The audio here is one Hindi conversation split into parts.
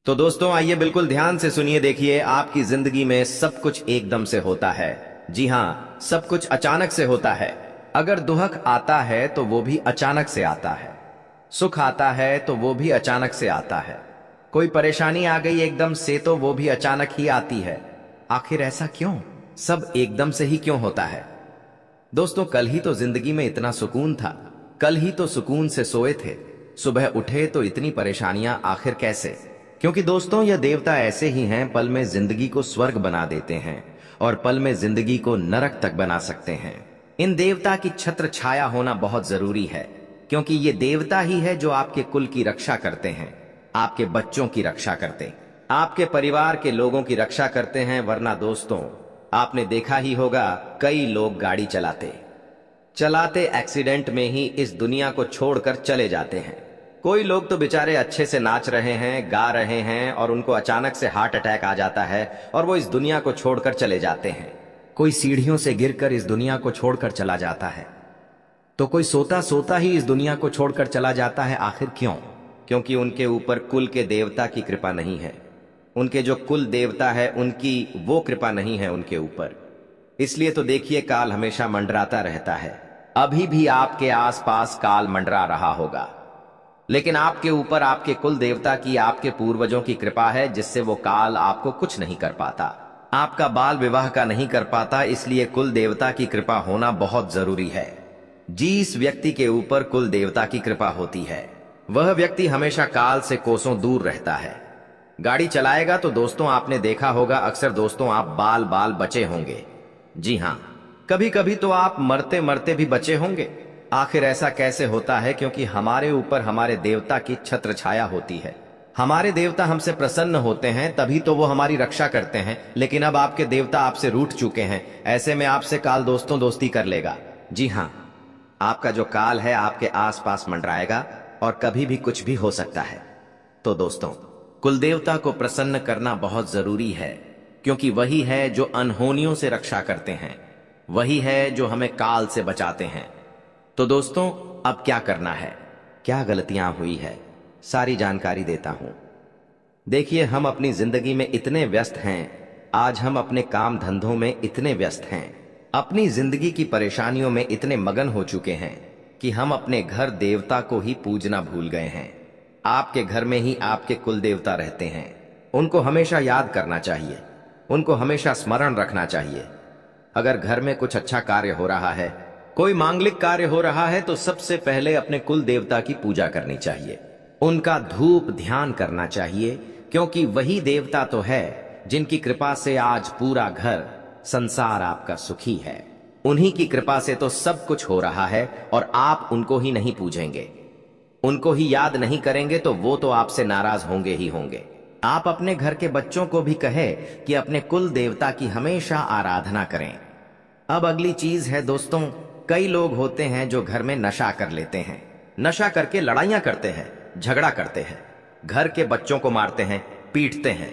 तो दोस्तों आइए बिल्कुल ध्यान से सुनिए। देखिए, आपकी जिंदगी में सब कुछ एकदम से होता है। जी हाँ, सब कुछ अचानक से होता है। अगर दुख आता है तो वो भी अचानक से आता है, सुख आता है तो वो भी अचानक से आता है, कोई परेशानी आ गई एकदम से तो वो भी अचानक ही आती है। आखिर ऐसा क्यों? सब एकदम से ही क्यों होता है? दोस्तों, कल ही तो जिंदगी में इतना सुकून था, कल ही तो सुकून से सोए थे, सुबह उठे तो इतनी परेशानियां आखिर कैसे? क्योंकि दोस्तों, यह देवता ऐसे ही हैं, पल में जिंदगी को स्वर्ग बना देते हैं और पल में जिंदगी को नरक तक बना सकते हैं। इन देवता की छत्र छाया होना बहुत जरूरी है, क्योंकि ये देवता ही है जो आपके कुल की रक्षा करते हैं, आपके बच्चों की रक्षा करते, आपके परिवार के लोगों की रक्षा करते हैं। वरना दोस्तों, आपने देखा ही होगा, कई लोग गाड़ी चलाते चलाते एक्सीडेंट में ही इस दुनिया को छोड़कर चले जाते हैं। कोई लोग तो बेचारे अच्छे से नाच रहे हैं, गा रहे हैं और उनको अचानक से हार्ट अटैक आ जाता है और वो इस दुनिया को छोड़कर चले जाते हैं। कोई सीढ़ियों से गिरकर इस दुनिया को छोड़कर चला जाता है, तो कोई सोता सोता ही इस दुनिया को छोड़कर चला जाता है। आखिर क्यों? क्योंकि उनके ऊपर कुल के देवता की कृपा नहीं है, उनके जो कुल देवता है उनकी वो कृपा नहीं है उनके ऊपर। इसलिए तो देखिए, काल हमेशा मंडराता रहता है। अभी भी आपके आसपास काल मंडरा रहा होगा, लेकिन आपके ऊपर आपके कुल देवता की, आपके पूर्वजों की कृपा है, जिससे वो काल आपको कुछ नहीं कर पाता, आपका बाल विवाह का नहीं कर पाता। इसलिए कुल देवता की कृपा होना बहुत जरूरी है। जिस व्यक्ति के ऊपर कुल देवता की कृपा होती है, वह व्यक्ति हमेशा काल से कोसों दूर रहता है। गाड़ी चलाएगा तो दोस्तों, आपने देखा होगा अक्सर दोस्तों, आप बाल बाल बचे होंगे। जी हाँ, कभी कभी तो आप मरते मरते भी बचे होंगे। आखिर ऐसा कैसे होता है? क्योंकि हमारे ऊपर हमारे देवता की छत्र छाया होती है। हमारे देवता हमसे प्रसन्न होते हैं, तभी तो वो हमारी रक्षा करते हैं। लेकिन अब आपके देवता आपसे रूठ चुके हैं, ऐसे में आपसे काल दोस्तों दोस्ती कर लेगा। जी हाँ, आपका जो काल है आपके आसपास मंडराएगा और कभी भी कुछ भी हो सकता है। तो दोस्तों, कुल देवता को प्रसन्न करना बहुत जरूरी है, क्योंकि वही है जो अनहोनियों से रक्षा करते हैं, वही है जो हमें काल से बचाते हैं। तो दोस्तों, अब क्या करना है, क्या गलतियां हुई है, सारी जानकारी देता हूं। देखिए, हम अपनी जिंदगी में इतने व्यस्त हैं, आज हम अपने काम धंधों में इतने व्यस्त हैं, अपनी जिंदगी की परेशानियों में इतने मगन हो चुके हैं कि हम अपने घर देवता को ही पूजना भूल गए हैं। आपके घर में ही आपके कुल देवता रहते हैं, उनको हमेशा याद करना चाहिए, उनको हमेशा स्मरण रखना चाहिए। अगर घर में कुछ अच्छा कार्य हो रहा है, कोई मांगलिक कार्य हो रहा है, तो सबसे पहले अपने कुल देवता की पूजा करनी चाहिए, उनका धूप ध्यान करना चाहिए, क्योंकि वही देवता तो है जिनकी कृपा से आज पूरा घर संसार आपका सुखी है। उन्हीं की कृपा से तो सब कुछ हो रहा है और आप उनको ही नहीं पूजेंगे, उनको ही याद नहीं करेंगे तो वो तो आपसे नाराज होंगे ही होंगे। आप अपने घर के बच्चों को भी कहे कि अपने कुल देवता की हमेशा आराधना करें। अब अगली चीज है दोस्तों, कई लोग होते हैं जो घर में नशा कर लेते हैं, नशा करके लड़ाइयां करते हैं, झगड़ा करते हैं, घर के बच्चों को मारते हैं, पीटते हैं,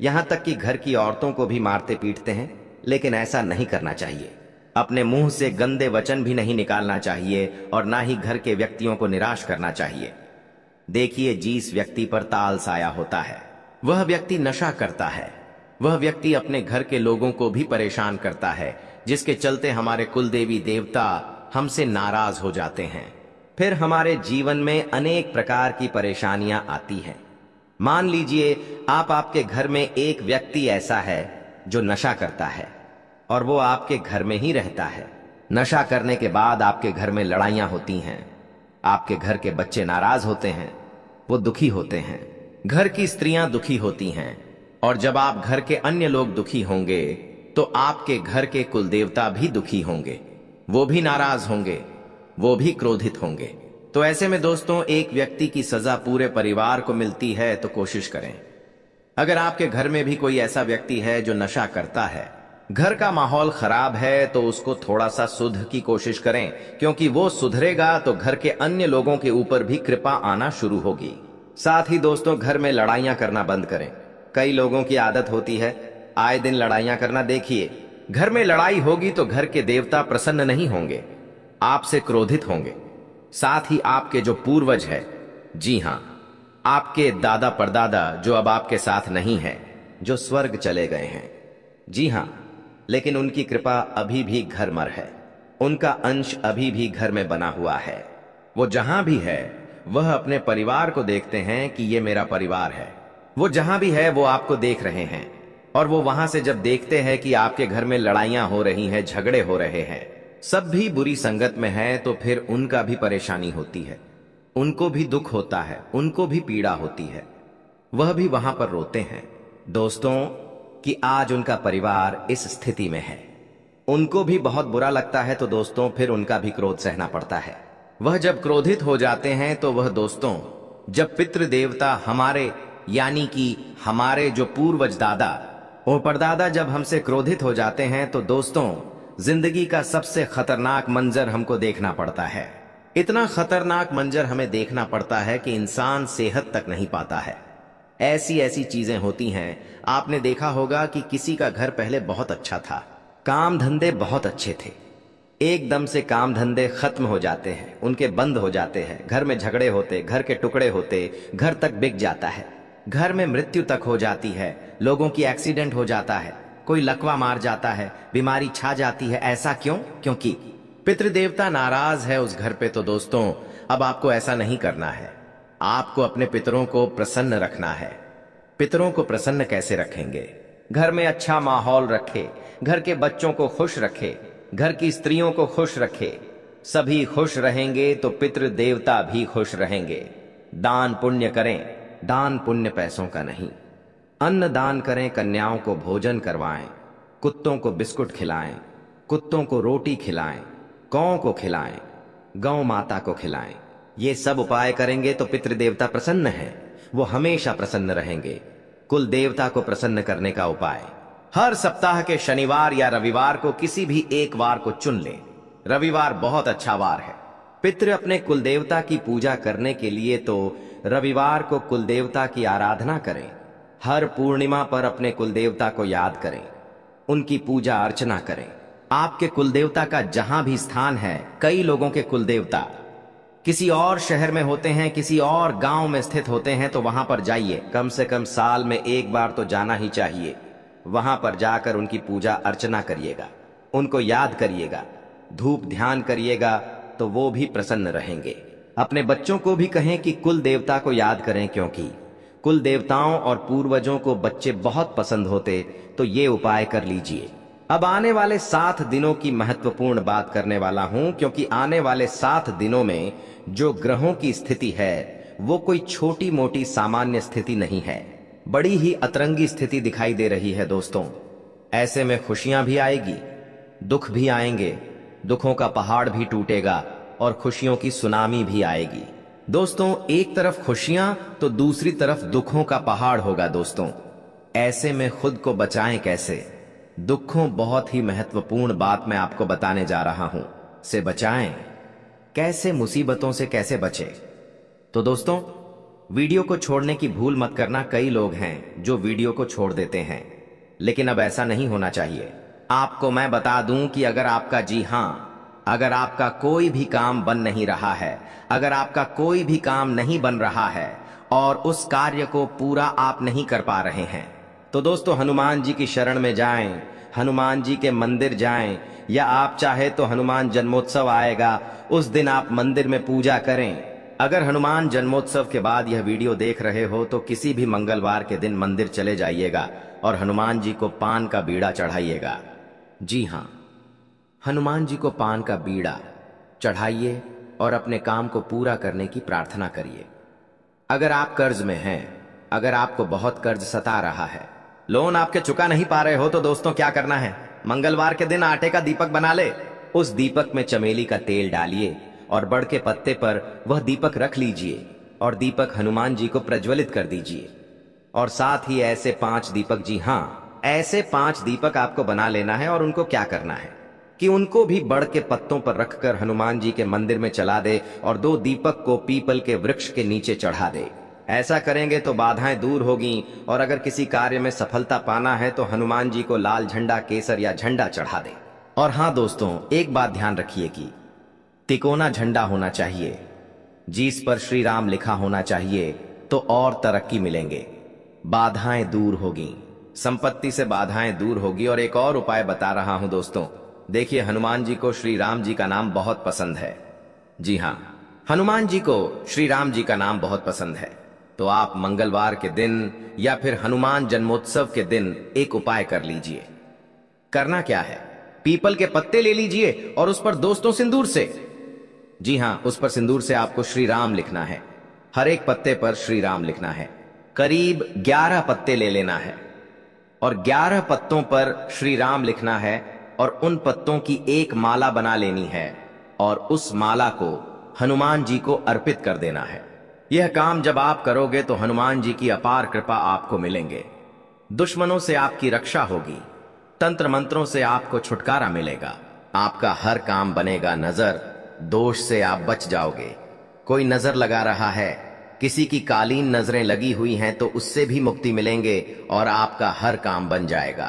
यहां तक कि घर की औरतों को भी मारते पीटते हैं। लेकिन ऐसा नहीं करना चाहिए। अपने मुंह से गंदे वचन भी नहीं निकालना चाहिए और ना ही घर के व्यक्तियों को निराश करना चाहिए। देखिए, जिस व्यक्ति पर ताल साया होता है, वह व्यक्ति नशा करता है, वह व्यक्ति अपने घर के लोगों को भी परेशान करता है, जिसके चलते हमारे कुल देवी देवता हमसे नाराज हो जाते हैं। फिर हमारे जीवन में अनेक प्रकार की परेशानियां आती हैं। मान लीजिए आपके घर में एक व्यक्ति ऐसा है जो नशा करता है और वो आपके घर में ही रहता है। नशा करने के बाद आपके घर में लड़ाइयां होती हैं, आपके घर के बच्चे नाराज होते हैं, वो दुखी होते हैं, घर की स्त्रियां दुखी होती हैं, और जब आप घर के अन्य लोग दुखी होंगे तो आपके घर के कुल देवता भी दुखी होंगे, वो भी नाराज होंगे, वो भी क्रोधित होंगे। तो ऐसे में दोस्तों, एक व्यक्ति की सजा पूरे परिवार को मिलती है, तो कोशिश करें, अगर आपके घर में भी कोई ऐसा व्यक्ति है जो नशा करता है, घर का माहौल खराब है, तो उसको थोड़ा सा सुध की कोशिश करें, क्योंकि वो सुधरेगा तो घर के अन्य लोगों के ऊपर भी कृपा आना शुरू होगी। साथ ही दोस्तों, घर में लड़ाइयां करना बंद करें। कई लोगों की आदत होती है आए दिन लड़ाइयां करना। देखिए, घर में लड़ाई होगी तो घर के देवता प्रसन्न नहीं होंगे, आपसे क्रोधित होंगे। साथ ही आपके जो पूर्वज है, जी हां, आपके दादा परदादा जो अब आपके साथ नहीं है, जो स्वर्ग चले गए हैं। जी हां, लेकिन उनकी कृपा अभी भी घर मर है, उनका अंश अभी भी घर में बना हुआ है। वो जहां भी है वह अपने परिवार को देखते हैं कि ये मेरा परिवार है। वो जहां भी है वो आपको देख रहे हैं, और वो वहां से जब देखते हैं कि आपके घर में लड़ाइयां हो रही हैं, झगड़े हो रहे हैं, सब भी बुरी संगत में है, तो फिर उनका भी परेशानी होती है, उनको भी दुख होता है, उनको भी पीड़ा होती है, वह भी वहां पर रोते हैं दोस्तों कि आज उनका परिवार इस स्थिति में है। उनको भी बहुत बुरा लगता है, तो दोस्तों फिर उनका भी क्रोध सहना पड़ता है। वह जब क्रोधित हो जाते हैं तो वह दोस्तों, जब पितृ देवता हमारे यानी कि हमारे जो पूर्वज दादा और परदादा जब हमसे क्रोधित हो जाते हैं, तो दोस्तों जिंदगी का सबसे खतरनाक मंजर हमको देखना पड़ता है। इतना खतरनाक मंजर हमें देखना पड़ता है कि इंसान सेहत तक नहीं पाता है। ऐसी ऐसी चीजें होती हैं। आपने देखा होगा कि किसी का घर पहले बहुत अच्छा था, काम धंधे बहुत अच्छे थे, एकदम से काम धंधे खत्म हो जाते हैं, उनके बंद हो जाते हैं, घर में झगड़े होते, घर के टुकड़े होते, घर तक बिक जाता है, घर में मृत्यु तक हो जाती है, लोगों की एक्सीडेंट हो जाता है, कोई लकवा मार जाता है, बीमारी छा जाती है। ऐसा क्यों? क्योंकि पितृदेवता नाराज है उस घर पे। तो दोस्तों अब आपको ऐसा नहीं करना है, आपको अपने पितरों को प्रसन्न रखना है। पितरों को प्रसन्न कैसे रखेंगे? घर में अच्छा माहौल रखे, घर के बच्चों को खुश रखे, घर की स्त्रियों को खुश रखे। सभी खुश रहेंगे तो पितृ देवता भी खुश रहेंगे। दान पुण्य करें, दान पुण्य पैसों का नहीं। अन्न दान करें, कन्याओं को भोजन करवाएं, कुत्तों को बिस्कुट खिलाएं, कुत्तों को रोटी खिलाएं, गौ को खिलाएं, गौ माता को खिलाएं। ये सब उपाय करेंगे तो पितृदेवता प्रसन्न है, वो हमेशा प्रसन्न रहेंगे। कुल देवता को प्रसन्न करने का उपाय, हर सप्ताह के शनिवार या रविवार को किसी भी एक वार को चुन लें। रविवार बहुत अच्छा वार है पितृ अपने कुल देवता की पूजा करने के लिए, तो रविवार को कुल देवता की आराधना करें। हर पूर्णिमा पर अपने कुल देवता को याद करें, उनकी पूजा अर्चना करें। आपके कुल देवता का जहां भी स्थान है, कई लोगों के कुल देवता किसी और शहर में होते हैं, किसी और गांव में स्थित होते हैं, तो वहां पर जाइए। कम से कम साल में एक बार तो जाना ही चाहिए। वहां पर जाकर उनकी पूजा अर्चना करिएगा, उनको याद करिएगा, धूप ध्यान करिएगा, तो वो भी प्रसन्न रहेंगे। अपने बच्चों को भी कहें कि कुल देवता को याद करें, क्योंकि कुल देवताओं और पूर्वजों को बच्चे बहुत पसंद होते। तो ये उपाय कर लीजिए। अब आने वाले 7 दिनों की महत्वपूर्ण बात करने वाला हूं, क्योंकि आने वाले 7 दिनों में जो ग्रहों की स्थिति है वो कोई छोटी मोटी सामान्य स्थिति नहीं है, बड़ी ही अतरंगी स्थिति दिखाई दे रही है दोस्तों। ऐसे में खुशियां भी आएगी, दुख भी आएंगे, दुखों का पहाड़ भी टूटेगा और खुशियों की सुनामी भी आएगी। दोस्तों एक तरफ खुशियां तो दूसरी तरफ दुखों का पहाड़ होगा दोस्तों। ऐसे में खुद को बचाएं कैसे? दुखों बहुत ही महत्वपूर्ण बात मैं आपको बताने जा रहा हूं, से बचाएं कैसे, मुसीबतों से कैसे बचे। तो दोस्तों वीडियो को छोड़ने की भूल मत करना। कई लोग हैं जो वीडियो को छोड़ देते हैं, लेकिन अब ऐसा नहीं होना चाहिए। आपको मैं बता दूं कि अगर आपका, जी हां, अगर आपका कोई भी काम बन नहीं रहा है, अगर आपका कोई भी काम नहीं बन रहा है और उस कार्य को पूरा आप नहीं कर पा रहे हैं, तो दोस्तों हनुमान जी की शरण में जाएं, हनुमान जी के मंदिर जाएं, या आप चाहे तो हनुमान जन्मोत्सव आएगा, उस दिन आप मंदिर में पूजा करें। अगर हनुमान जन्मोत्सव के बाद यह वीडियो देख रहे हो तो किसी भी मंगलवार के दिन मंदिर चले जाइएगा और हनुमान जी को पान का बीड़ा चढ़ाइएगा। जी हां, हनुमान जी को पान का बीड़ा चढ़ाइए और अपने काम को पूरा करने की प्रार्थना करिए। अगर आप कर्ज में हैं, अगर आपको बहुत कर्ज सता रहा है, लोन आपके चुका नहीं पा रहे हो, तो दोस्तों क्या करना है? मंगलवार के दिन आटे का दीपक बना ले, उस दीपक में चमेली का तेल डालिए और बड़ के पत्ते पर वह दीपक रख लीजिए और दीपक हनुमान जी को प्रज्वलित कर दीजिए। और साथ ही ऐसे 5 दीपक, जी हां, ऐसे 5 दीपक आपको बना लेना है। और उनको क्या करना है कि उनको भी बड़ के पत्तों पर रखकर हनुमान जी के मंदिर में चला दे और 2 दीपक को पीपल के वृक्ष के नीचे चढ़ा दे। ऐसा करेंगे तो बाधाएं दूर होगी, और अगर किसी कार्य में सफलता पाना है तो हनुमान जी को लाल झंडा, केसर या झंडा चढ़ा दे। और हां दोस्तों, एक बात ध्यान रखिए कि तिकोना झंडा होना चाहिए, जिस पर श्री राम लिखा होना चाहिए, तो और तरक्की मिलेंगे, बाधाएं दूर होगी, संपत्ति से बाधाएं दूर होगी। और एक और उपाय बता रहा हूं दोस्तों, देखिए हनुमान जी को श्री राम जी का नाम बहुत पसंद है। जी हां, हनुमान जी को श्री राम जी का नाम बहुत पसंद है। तो आप मंगलवार के दिन या फिर हनुमान जन्मोत्सव के दिन एक उपाय कर लीजिए। करना क्या है, पीपल के पत्ते ले लीजिए और उस पर दोस्तों सिंदूर से, जी हां, उस पर सिंदूर से आपको श्री राम लिखना है। हर एक पत्ते पर श्री राम लिखना है। करीब 11 पत्ते ले लेना है और 11 पत्तों पर श्री राम लिखना है और उन पत्तों की एक माला बना लेनी है और उस माला को हनुमान जी को अर्पित कर देना है। यह काम जब आप करोगे तो हनुमान जी की अपार कृपा आपको मिलेंगे। दुश्मनों से आपकी रक्षा होगी, तंत्र मंत्रों से आपको छुटकारा मिलेगा, आपका हर काम बनेगा नजर, दोष से आप बच जाओगे। कोई नजर लगा रहा है, किसी की कालीन नजरें लगी हुई हैं तो उससे भी मुक्ति मिलेंगे और आपका हर काम बन जाएगा।